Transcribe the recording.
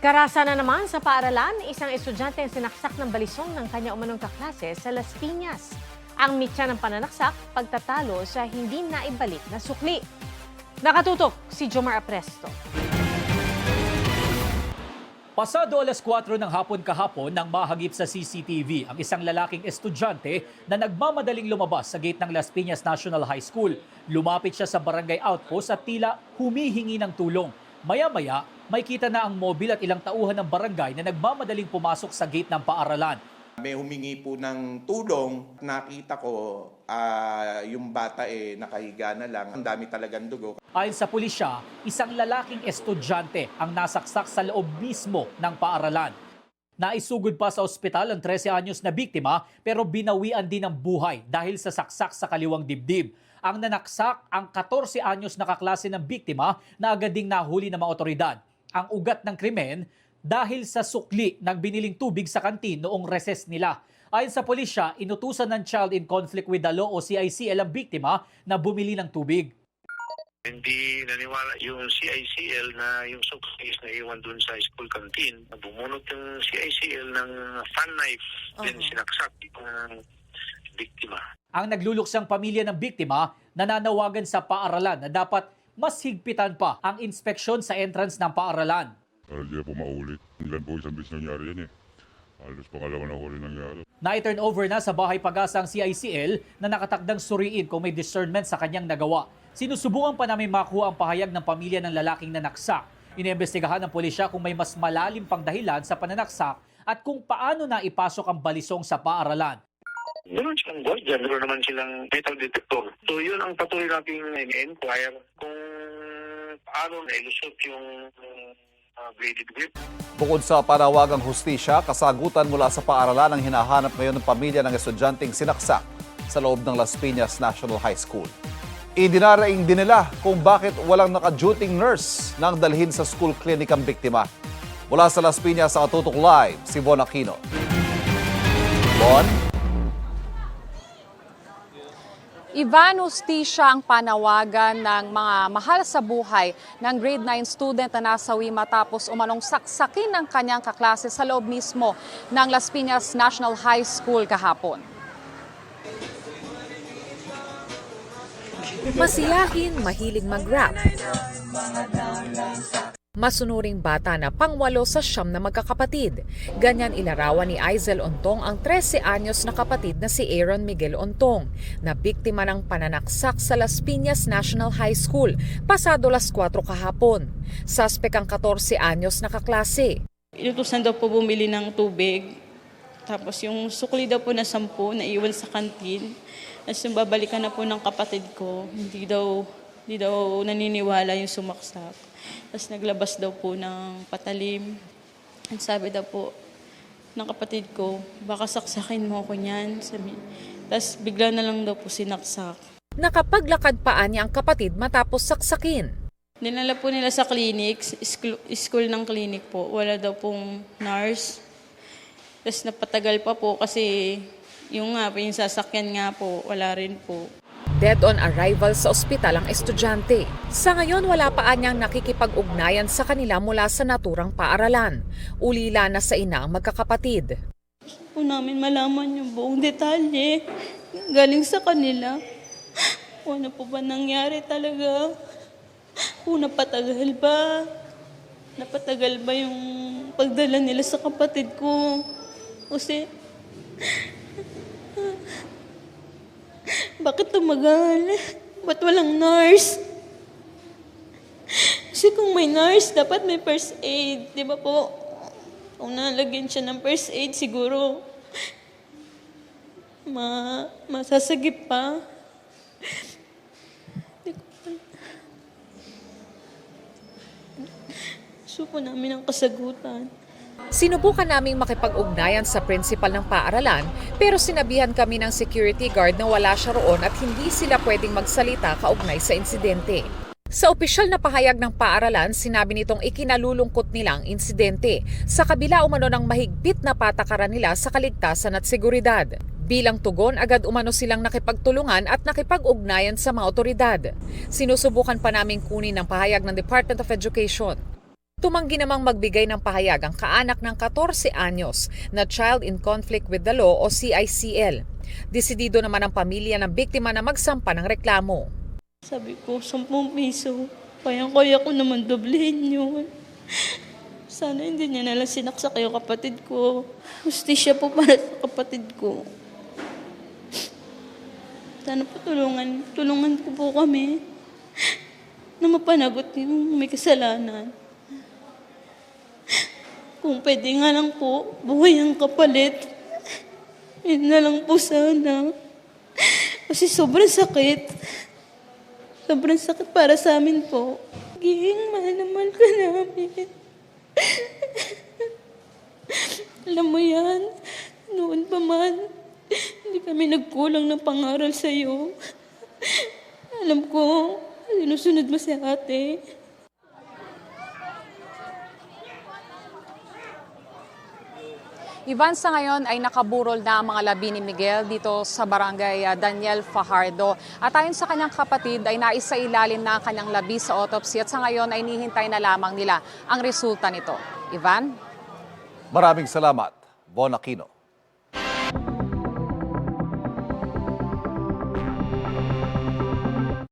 Karasa na naman sa paaralan, isang estudyante ang sinaksak ng balisong ng kanya umanong kaklase sa Las Piñas. Ang mitya ng pananaksak, pagtatalo sa hindi naibalik na sukli. Nakatutok si Jomar Apresto. Pasado alas 4 ng hapon kahapon nang mahagip sa CCTV ang isang lalaking estudyante na nagmamadaling lumabas sa gate ng Las Piñas National High School. Lumapit siya sa barangay outpost at tila humihingi ng tulong. Maya-maya, may kita na ang mobil at ilang tauhan ng barangay na nagmamadaling pumasok sa gate ng paaralan. May humingi po ng tulong. Nakita ko yung bata nakahiga na lang. Ang dami talagang dugo. Ayon sa pulisya, isang lalaking estudyante ang nasaksak sa loob mismo ng paaralan. Naisugod pa sa ospital ang 13 anyos na biktima pero binawian din ng buhay dahil sa saksak sa kaliwang dibdib. Ang nanaksak ang 14 anyos na kaklase ng biktima na agad ding nahuli ng mga otoridad. Ang ugat ng krimen dahil sa sukli ng biniling tubig sa kantin noong recess nila. Ayon sa pulisya, inutusan ng Child in Conflict with the Law o CICL ang biktima na bumili ng tubig. Hindi naniwala yung CICL na yung suitcase na iwan dun sa school canteen. Bumunot yung CICL ng fan knife, then sinaksak yung biktima. Ang nagluluksang pamilya ng biktima nananawagan sa paaralan na dapat mas higpitan pa ang inspeksyon sa entrance ng paaralan. Hindi po maulit. Ilan po isang bis nangyari yan eh. Halos pangalawa na huli nangyari. Na-turn over na sa Bahay Pag-asa ang CICL na nakatakdang suriin kung may discernment sa kanyang nagawa. Sinusubukan pa namin makuha ang pahayag ng pamilya ng lalaking nanaksak. Iniimbestigahan ng pulisya kung may mas malalim pang dahilan sa pananaksak at kung paano na ipasok ang balisong sa paaralan. Meron silang guardian, meron naman silang metal detector. So yun ang patuloy nating i-inquire kung paano na-ilusot yung bladed grip. Bukod sa panawagang hustisya, kasagutan mula sa paaralan ang hinahanap ngayon ng pamilya ng estudyanteng sinaksak sa loob ng Las Piñas National High School. Idinaraing din nila kung bakit walang naka-duting nurse nang dalhin sa school clinic ang biktima. Mula sa Las Piñas sa Atutok Live, si Bon Aquino. Bon? Ivan Hustisya ang panawagan ng mga mahal sa buhay ng grade 9 student na nasawi matapos umanong saksakin ng kanyang kaklase sa loob mismo ng Las Piñas National High School kahapon. Masiyahin, mahilig mag-rap. Masunuring bata na pangwalo sa 9 na magkakapatid. Ganyan ilarawan ni Aizel Ontong ang 13 anyos na kapatid na si Aaron Miguel Ontong, na biktima ng pananaksak sa Las Piñas National High School pasado alas 4 kahapon. Suspek ang 14 anyos na kaklase. Inutusan daw po bumili ng tubig. Tapos yung sukli daw po na 10 na iwan sa kantin. Tapos yung babalikan na po ng kapatid ko, hindi daw naniniwala yung sumaksak. Tapos naglabas daw po ng patalim. Ang sabi daw po ng kapatid ko, baka saksakin mo ako niyan. Tapos bigla na lang daw po sinaksak. Nakapaglakad pa niya ang kapatid matapos saksakin. Dinala po nila sa clinic, school ng clinic po. Wala daw pong nurse. Tapos napatagal pa po kasi yung sasakyan nga po, wala rin po. Dead on arrival sa ospital ang estudyante. Sa ngayon, wala pa anyang nakikipag-ugnayan sa kanila mula sa naturang paaralan. Ulila na sa ina ang magkakapatid. Gusto po namin malaman yung buong detalye galing sa kanila. Ano po ba nangyari talaga? Kung napatagal ba yung pagdala nila sa kapatid ko? Kasi bakit tumagal? Ba't walang nurse? Kasi kung may nurse, dapat may first aid. Di ba po? Kung nalagyan siya ng first aid, siguro masasagip pa. Gusto po namin ang kasagutan. Sinubukan naming makipag-ugnayan sa principal ng paaralan pero sinabihan kami ng security guard na wala siya roon at hindi sila pwedeng magsalita kaugnay sa insidente. Sa opisyal na pahayag ng paaralan, sinabi nitong ikinalulungkot nilang insidente sa kabila umano ng mahigpit na patakaran nila sa kaligtasan at seguridad. Bilang tugon, agad umano silang nakipagtulungan at nakipag-ugnayan sa mga otoridad. Sinusubukan pa naming kunin ang pahayag ng Department of Education. Tumanggi namang magbigay ng pahayag ang kaanak ng 14 anyos na Child in Conflict with the Law o CICL. Desidido naman ang pamilya ng biktima na magsampa ng reklamo. Sabi ko, 10 piso. Kaya ko naman doblehin yun. Sana hindi niya nalang sinaksak yung kapatid ko. Hustisya po para sa kapatid ko. Sana po tulungan ko po kami na mapanagot yung may kasalanan. Kung pwede nga lang po, buhay ang kapalit. Yun na lang po sana. Kasi sobrang sakit. Sobrang sakit para sa amin po. Ging, mahal na mahal ka namin. Alam mo yan, noon pa man, hindi kami nagkulang ng pangaral sa'yo. Alam ko, sinusunod mo si ate. Ivan, sa ngayon ay nakaburol na ang mga labi ni Miguel dito sa barangay Daniel Fajardo. At ayon sa kanyang kapatid ay naisailalim na ang kanyang labi sa autopsy at sa ngayon ay nihintay na lamang nila ang resulta nito. Ivan? Maraming salamat, Bon Aquino.